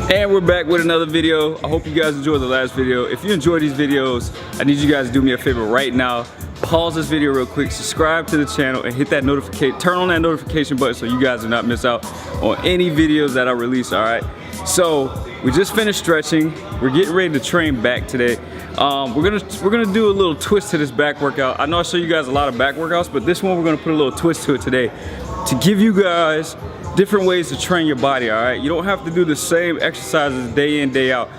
And we're back with another video. I hope you guys enjoyed the last video. If you enjoy these videos, I need you guys to do me a favor right now. Pause this video real quick, subscribe to the channel, and hit that notification, turn on that notification button so you guys do not miss out on any videos that I release, all right? So, we just finished stretching. We're getting ready to train back today. We're gonna do a little twist to this back workout. I know I show you guys a lot of back workouts, but this one we're gonna put a little twist to it today to give you guys different ways to train your body, all right? You don't have to do the same exercises day in, day out.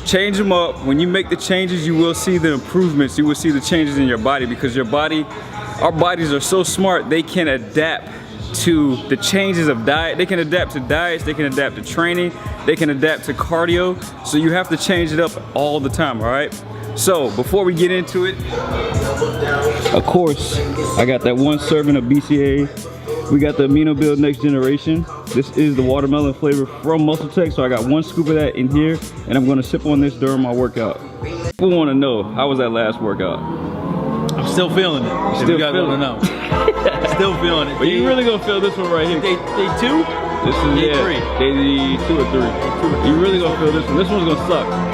Change them up. When you make the changes, you will see the improvements. You will see the changes in your body because your body, our bodies are so smart, they can adapt to the changes of diet. They can adapt to diets, they can adapt to training, they can adapt to cardio. So you have to change it up all the time, all right? So before we get into it, of course, I got that one serving of BCA. We got the Amino Build Next Generation. This is the watermelon flavor from Muscle Tech. So I got one scoop of that in here and I'm gonna sip on this during my workout. People wanna know, how was that last workout? I'm still feeling it. Still you guys wanna know. Still feeling it. But you really gonna feel this one right here. Day 2? This is day 3. Day 2 or 3. You really gonna feel this one. This one's gonna suck.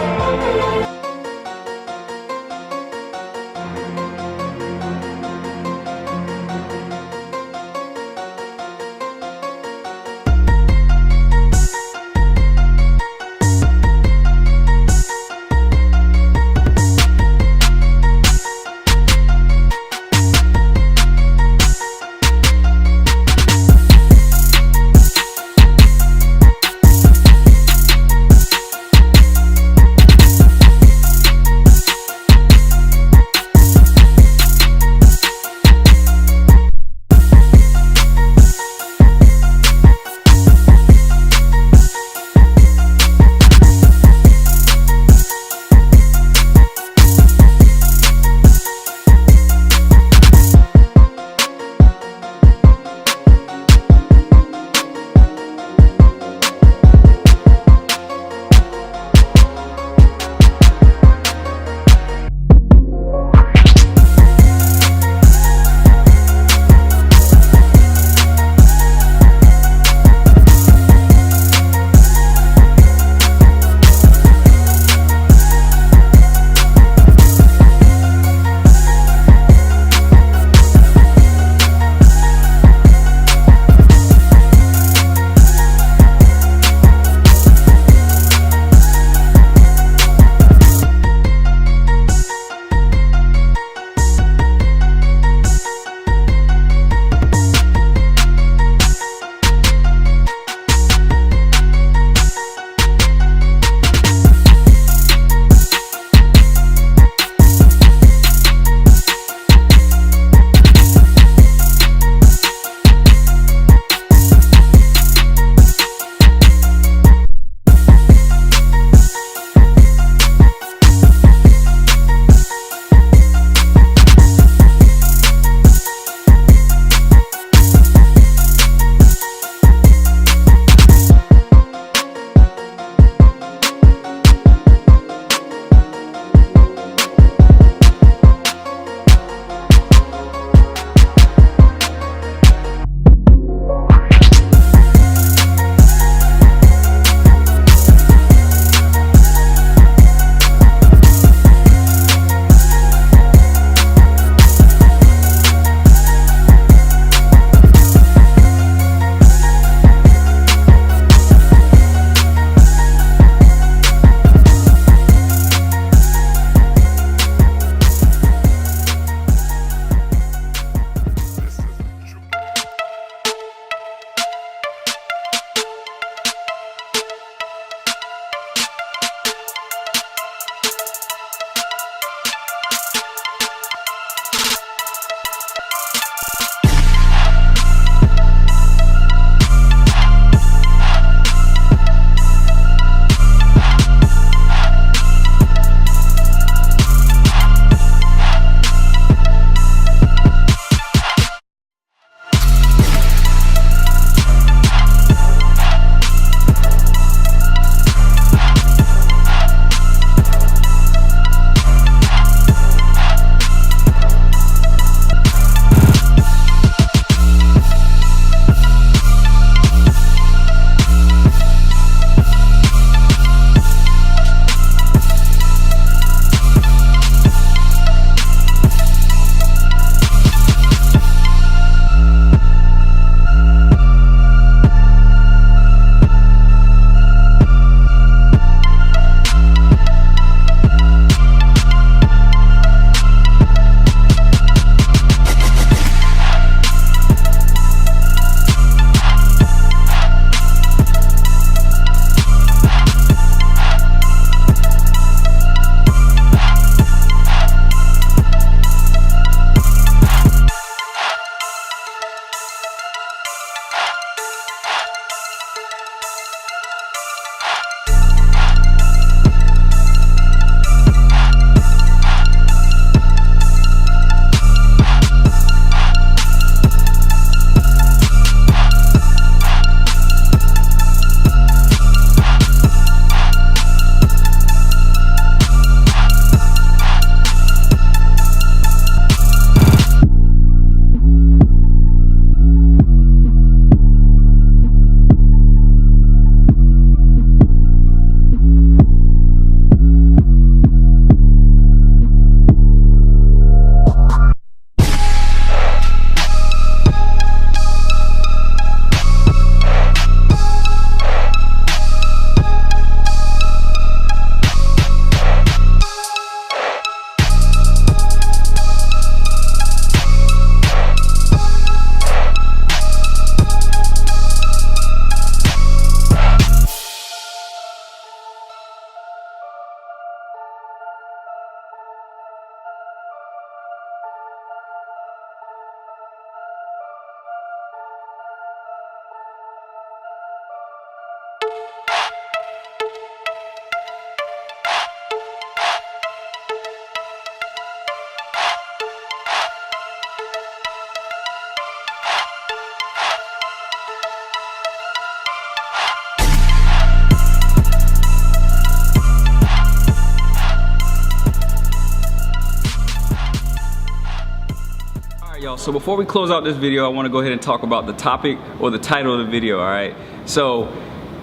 Y'all, so before we close out this video, I want to go ahead and talk about the topic or the title of the video. All right, so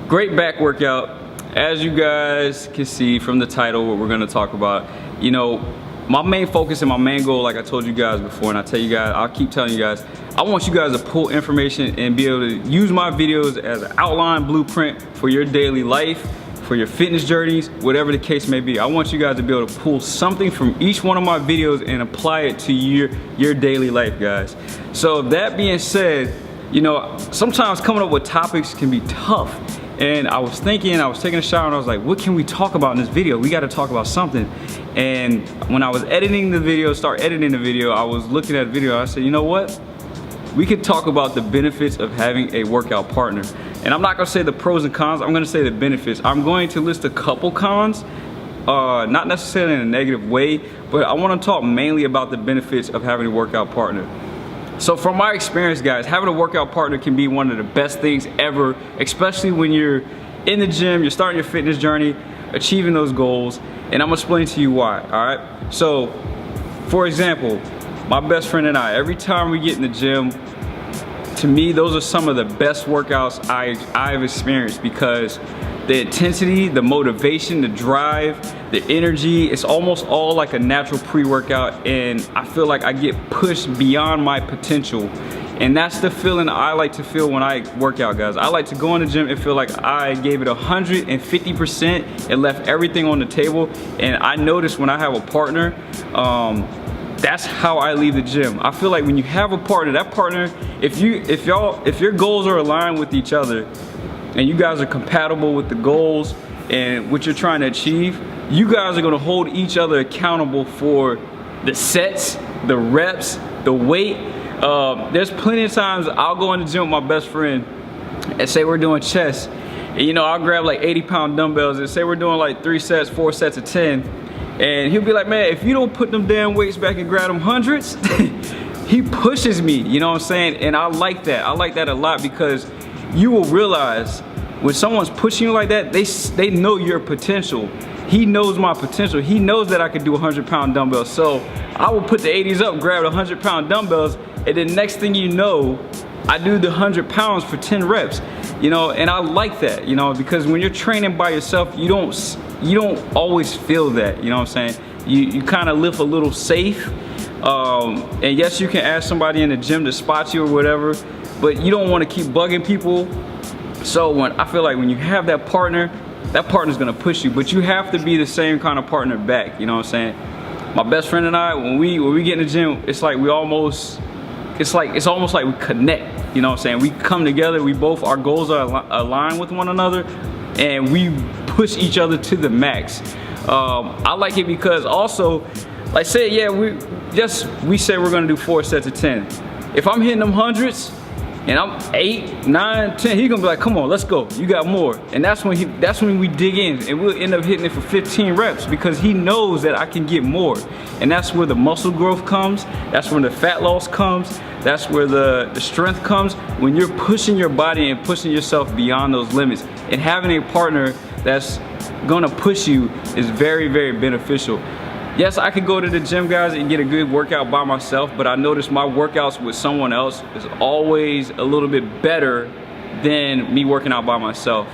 great back workout. As you guys can see from the title, what we're going to talk about, you know, my main focus and my main goal, like I told you guys before, and I tell you guys, I'll keep telling you guys, I want you guys to pull information and be able to use my videos as an outline blueprint for your daily life, for your fitness journeys, whatever the case may be. I want you guys to be able to pull something from each one of my videos and apply it to your daily life, guys. So that being said, you know, sometimes coming up with topics can be tough. And I was thinking, I was taking a shower and I was like, what can we talk about in this video? We got to talk about something. And when I was editing the video, I was looking at the video, I said, you know what? We could talk about the benefits of having a workout partner. And I'm not gonna say the pros and cons, I'm gonna say the benefits. I'm going to list a couple cons, not necessarily in a negative way, but I wanna talk mainly about the benefits of having a workout partner. So from my experience, guys, having a workout partner can be one of the best things ever, especially when you're in the gym, you're starting your fitness journey, achieving those goals, and I'm gonna explain to you why, all right? So, for example, my best friend and I, every time we get in the gym, to me, those are some of the best workouts I've experienced, because the intensity, the motivation, the drive, the energy, it's almost all like a natural pre-workout, and I feel like I get pushed beyond my potential. And that's the feeling I like to feel when I work out, guys. I like to go in the gym and feel like I gave it 150% and left everything on the table. And I notice when I have a partner, that's how I leave the gym. I feel like when you have a partner, that partner, if your goals are aligned with each other and you guys are compatible with the goals and what you're trying to achieve, you guys are gonna hold each other accountable for the sets, the reps, the weight. There's plenty of times I'll go in the gym with my best friend and say we're doing chest. And, you know, I'll grab like 80-pound dumbbells and say we're doing like 3 sets, 4 sets of 10. And he'll be like, man, if you don't put them damn weights back and grab them hundreds, he pushes me, you know what I'm saying? And I like that. I like that a lot, because you will realize when someone's pushing you like that, they know your potential. He knows my potential. He knows that I could do 100-pound dumbbells. So I will put the 80s up, grab the 100-pound dumbbells, and then next thing you know, I do the 100 pounds for 10 reps, you know, and I like that, you know, because when you're training by yourself, you don't always feel that, you know what I'm saying? You kind of live a little safe, and yes, you can ask somebody in the gym to spot you or whatever, but you don't want to keep bugging people. So I feel like when you have that partner's gonna push you, but you have to be the same kind of partner back, you know what I'm saying? My best friend and I, when we get in the gym, it's like it's almost like we connect, you know what I'm saying? We come together, our goals are aligned with one another, and we push each other to the max. I like it because also, like say, yeah, we say we're gonna do 4 sets of 10. If I'm hitting them hundreds and I'm 8, 9, 10, he's gonna be like, come on, let's go, you got more. And that's when we dig in, and we'll end up hitting it for 15 reps, because he knows that I can get more. And that's where the muscle growth comes, that's when the fat loss comes, that's where the strength comes, when you're pushing your body and pushing yourself beyond those limits. And having a partner that's gonna push you is very, very beneficial. Yes, I could go to the gym, guys, and get a good workout by myself, but I notice my workouts with someone else is always a little bit better than me working out by myself.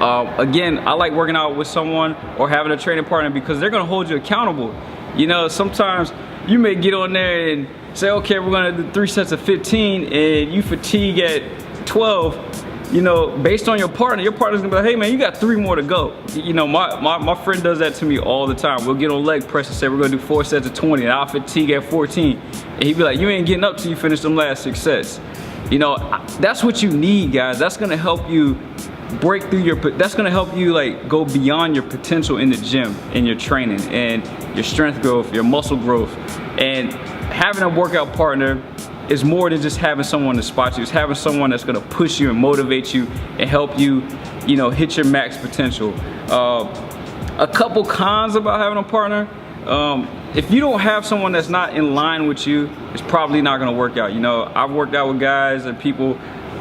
Again, I like working out with someone or having a training partner because they're gonna hold you accountable. You know, sometimes you may get on there and say, okay, we're gonna do 3 sets of 15, and you fatigue at 12. You know, based on your partner's gonna be like, hey man, you got 3 more to go. You know, my friend does that to me all the time. We'll get on leg press and say we're gonna do 4 sets of 20, and I'll fatigue at 14. And he'd be like, you ain't getting up till you finish them last 6 sets. You know, that's what you need, guys. That's gonna help you break through that's gonna help you like go beyond your potential in the gym, in your training, and your strength growth, your muscle growth. And having a workout partner is more than just having someone to spot you. It's having someone that's gonna push you and motivate you and help you you know, hit your max potential. A couple cons about having a partner. If you don't have someone that's not in line with you, it's probably not gonna work out. You know, I've worked out with guys and people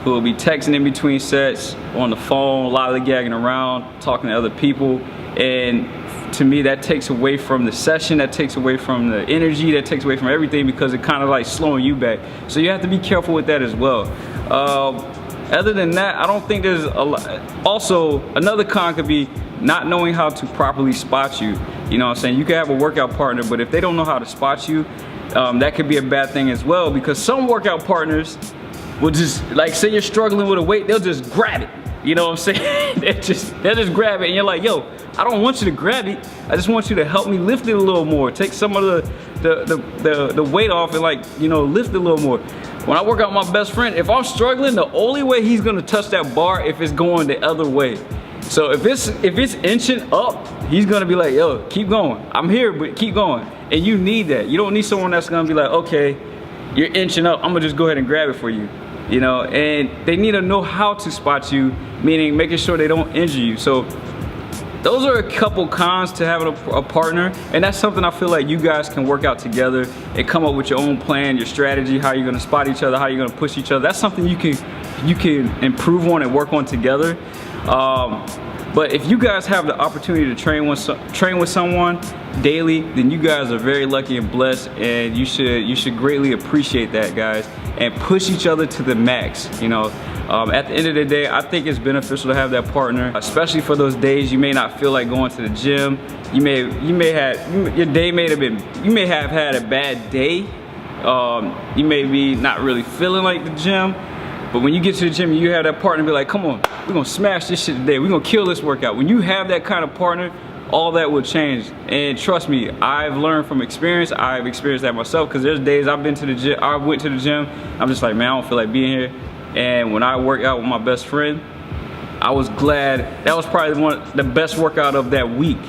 who will be texting in between sets, on the phone, lollygagging around, talking to other people, and to me that takes away from the session, that takes away from the energy, that takes away from everything, because it kind of like slowing you back. So you have to be careful with that as well. Other than that, I don't think there's a lot. Also, another con could be not knowing how to properly spot you. You know what I'm saying? You can have a workout partner, but if they don't know how to spot you, that could be a bad thing as well, because some workout partners will just, like, say you're struggling with a weight, they'll just grab it. You know what I'm saying? they'll just grab it, and you're like, yo, I don't want you to grab it. I just want you to help me lift it a little more. Take some of the weight off and, like, you know, lift it a little more. When I work out with my best friend, if I'm struggling, the only way he's gonna touch that bar if it's going the other way. So if it's inching up, he's gonna be like, yo, keep going. I'm here, but keep going. And you need that. You don't need someone that's gonna be like, okay, you're inching up, I'm gonna just go ahead and grab it for you. You know, and they need to know how to spot you, meaning making sure they don't injure you. So those are a couple cons to having a partner, and that's something I feel like you guys can work out together and come up with your own plan, your strategy, how you're gonna spot each other, how you're gonna push each other. That's something you can improve on and work on together. But if you guys have the opportunity to train with someone daily, then you guys are very lucky and blessed, and you should greatly appreciate that, guys, and push each other to the max. You know, at the end of the day, I think it's beneficial to have that partner, especially for those days you may not feel like going to the gym. You may have had a bad day. You may be not really feeling like the gym. But when you get to the gym, you have that partner be like, come on, we're gonna smash this shit today. We're gonna kill this workout. When you have that kind of partner, all that will change. And trust me, I've learned from experience. I've experienced that myself, because there's days I went to the gym, I'm just like, man, I don't feel like being here. And when I worked out with my best friend, I was glad. That was probably the best workout of that week.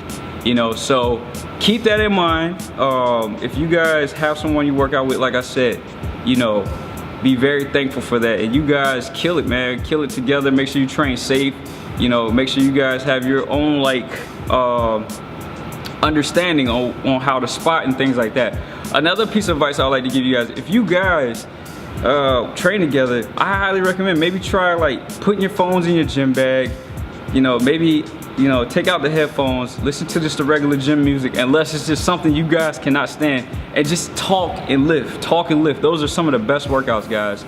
You know, so keep that in mind. If you guys have someone you work out with, like I said, you know, be very thankful for that, and you guys kill it, man. Kill it together. Make sure you train safe. You know, make sure you guys have your own, like, understanding on how to spot and things like that. Another piece of advice I'd like to give you guys: if you guys train together, I highly recommend maybe try like putting your phones in your gym bag. You know, maybe, you know, take out the headphones, listen to just the regular gym music, unless it's just something you guys cannot stand, and just talk and lift. Those are some of the best workouts, guys.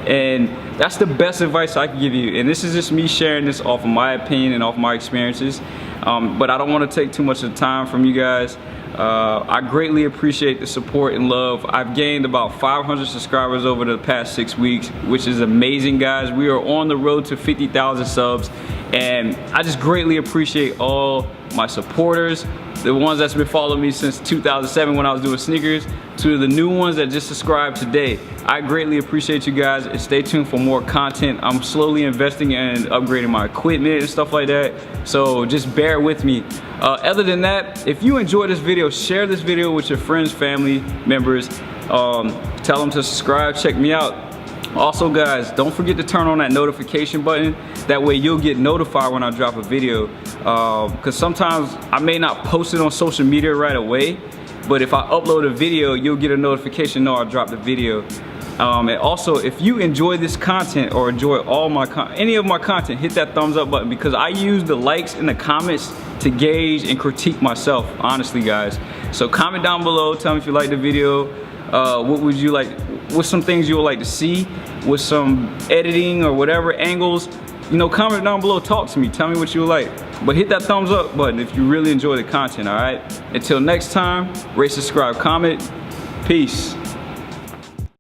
And that's the best advice I can give you. And this is just me sharing this off of my opinion and off my experiences. But I don't want to take too much of the time from you guys. I greatly appreciate the support and love. I've gained about 500 subscribers over the past 6 weeks, which is amazing, guys. We are on the road to 50,000 subs, and I just greatly appreciate all my supporters, the ones that's been following me since 2007 when I was doing sneakers, to the new ones that just subscribed today. I greatly appreciate you guys, and stay tuned for more content. I'm slowly investing in upgrading my equipment and stuff like that, so just bear with me. Other than that, if you enjoyed this video, share this video with your friends, family members. Tell them to subscribe, check me out. Also, guys, don't forget to turn on that notification button. That way you'll get notified when I drop a video. Because sometimes I may not post it on social media right away, but if I upload a video, you'll get a notification, no, I dropped the video. And also, if you enjoy this content or enjoy any of my content, hit that thumbs up button, because I use the likes and the comments to gauge and critique myself, honestly, guys. So comment down below, tell me if you like the video. What would you like? What's some things you would like to see with some editing or whatever angles? You know, comment down below, talk to me, tell me what you would like. But hit that thumbs up button if you really enjoy the content, all right? Until next time, rate, subscribe, comment. Peace.